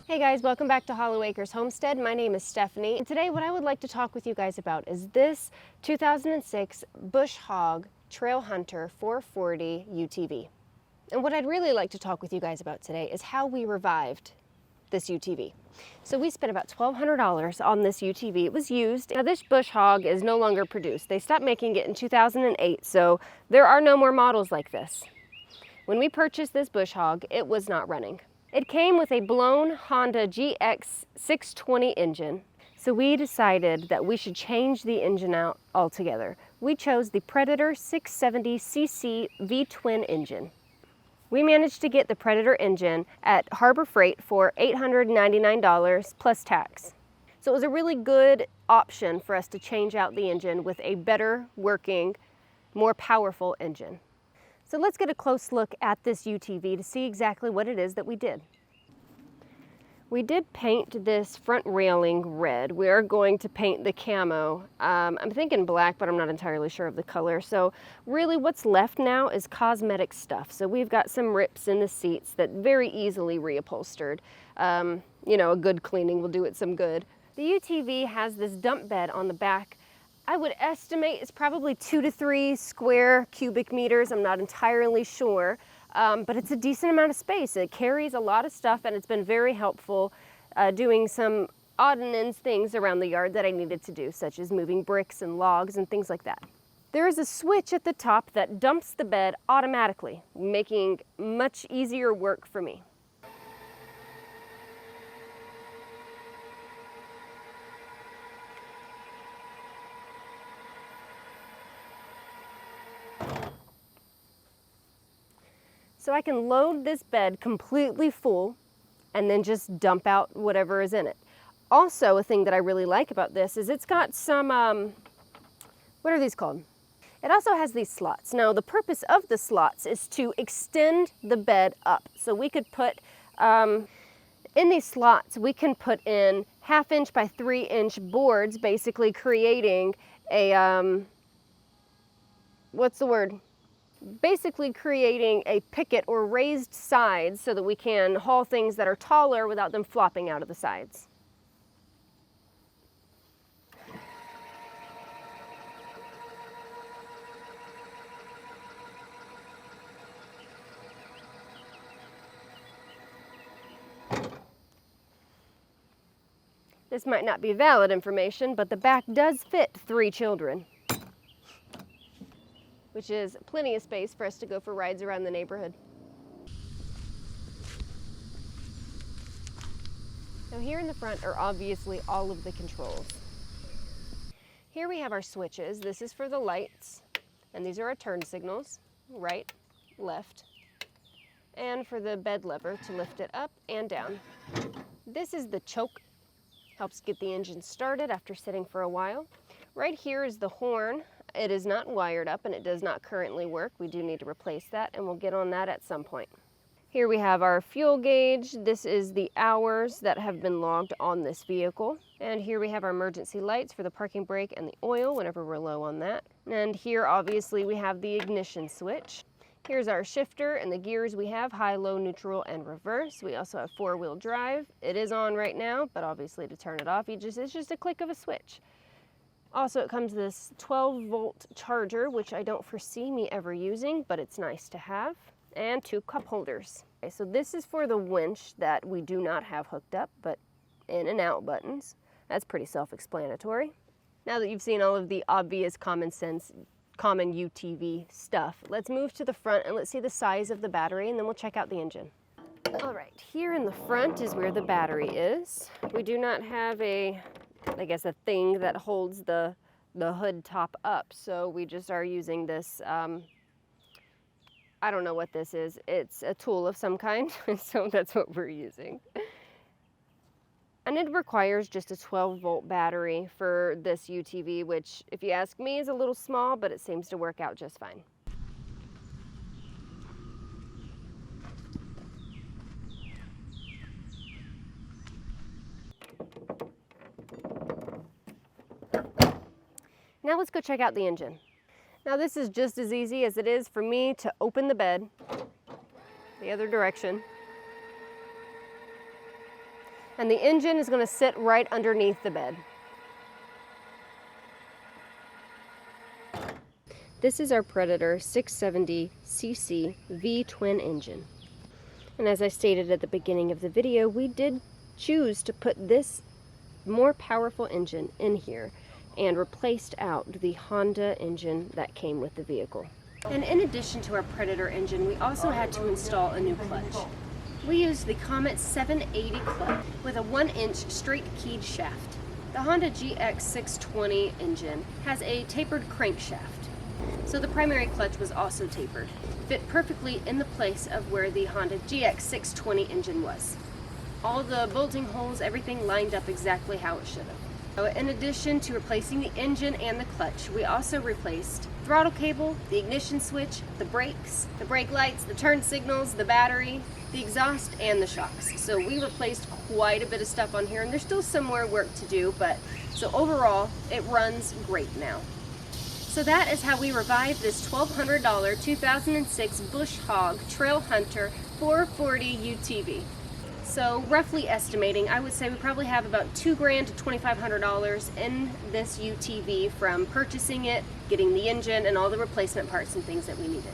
Hey guys, welcome back to Hollowacres Homestead. My name is Stephanie, and today what I would like to talk with you guys about is this 2006 Bush Hog Trail Hunter 440 UTV. And what I'd really like to talk with you guys about today is how we revived this UTV. So we spent about $1,200 on this UTV. It was used. Now this Bush Hog is no longer produced. They stopped making it in 2008, so there are no more models like this. When we purchased this Bush Hog, it was not running. It came with a blown Honda GX 620 engine, so we decided that we should change the engine out altogether. We chose the Predator 670cc V-twin engine. We managed to get the Predator engine at Harbor Freight for $899 plus tax. So it was a really good option for us to change out the engine with a better working, more powerful engine. So let's get a close look at this UTV to see exactly what it is that we did. We did paint this front railing red. We are going to paint the camo. I'm thinking black, but I'm not entirely sure of the color. So really what's left now is cosmetic stuff. So we've got some rips in the seats that very easily reupholstered. You know, a good cleaning will do it some good. The UTV has this dump bed on the back. I would estimate it's probably 2 to 3 square cubic meters. I'm not entirely sure, but it's a decent amount of space. It carries a lot of stuff, and it's been very helpful doing some odd and ends things around the yard that I needed to do, such as moving bricks and logs and things like that. There is a switch at the top that dumps the bed automatically, making much easier work for me. So I can load this bed completely full and then just dump out whatever is in it. Also, a thing that I really like about this is it's got some, what are these called? It also has these slots. Now the purpose of the slots is to extend the bed up. So we could put, in these slots, we can put in 1/2 inch by 3 inch boards, basically creating a, what's the word? Basically creating a picket or raised sides so that we can haul things that are taller without them flopping out of the sides. This might not be valid information, but the back does fit 3 children, which is plenty of space for us to go for rides around the neighborhood. Now here in the front are obviously all of the controls. Here we have our switches. This is for the lights, and these are our turn signals, right, left, and for the bed lever to lift it up and down. This is the choke, helps get the engine started after sitting for a while. Right here is the horn. It is not wired up and it does not currently work. We do need to replace that, and we'll get on that at some point. Here we have our fuel gauge. This is the hours that have been logged on this vehicle. And here we have our emergency lights for the parking brake and the oil whenever we're low on that. And here obviously we have the ignition switch. Here's our shifter and the gears we have: high, low, neutral, and reverse. We also have 4-wheel drive. It is on right now, but obviously to turn it off, it's just a click of a switch. Also, it comes with this 12-volt charger, which I don't foresee me ever using, but it's nice to have, and 2 cup holders. Okay, so this is for the winch that we do not have hooked up, but in and out buttons. That's pretty self-explanatory. Now that you've seen all of the obvious common sense, common UTV stuff, let's move to the front and let's see the size of the battery, and then we'll check out the engine. All right, here in the front is where the battery is. We do not have a thing that holds the hood top up, so we just are using this, I don't know what this is. It's a tool of some kind, so that's what we're using. And it requires just a 12-volt battery for this UTV, which, if you ask me, is a little small, but it seems to work out just fine. Now let's go check out the engine. Now this is just as easy as it is for me to open the bed the other direction And the engine is going to sit right underneath the bed. This is our Predator 670cc V-twin engine. And as I stated at the beginning of the video, we did choose to put this more powerful engine in here and replaced out the Honda engine that came with the vehicle. And in addition to our Predator engine, we also had to install a new clutch. We used the Comet 780 clutch with a 1-inch straight keyed shaft. The Honda GX620 engine has a tapered crankshaft, so the primary clutch was also tapered, fit perfectly in the place of where the Honda GX620 engine was. All the bolting holes, everything lined up exactly how it should have. So in addition to replacing the engine and the clutch, we also replaced throttle cable, the ignition switch, the brakes, the brake lights, the turn signals, the battery, the exhaust, and the shocks. So we replaced quite a bit of stuff on here, and there's still some more work to do, but so overall, it runs great now. So that is how we revived this $1,200 2006 Bush Hog Trail Hunter 440 UTV. So roughly estimating, I would say we probably have about $2,000 to $2,500 in this UTV from purchasing it, getting the engine, and all the replacement parts and things that we needed.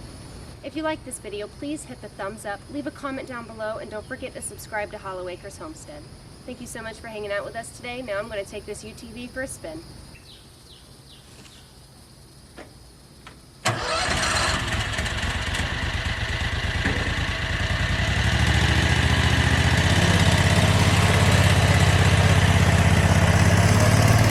If you like this video, please hit the thumbs up, leave a comment down below, and don't forget to subscribe to Hollowacres Homestead. Thank you so much for hanging out with us today. Now I'm going to take this UTV for a spin.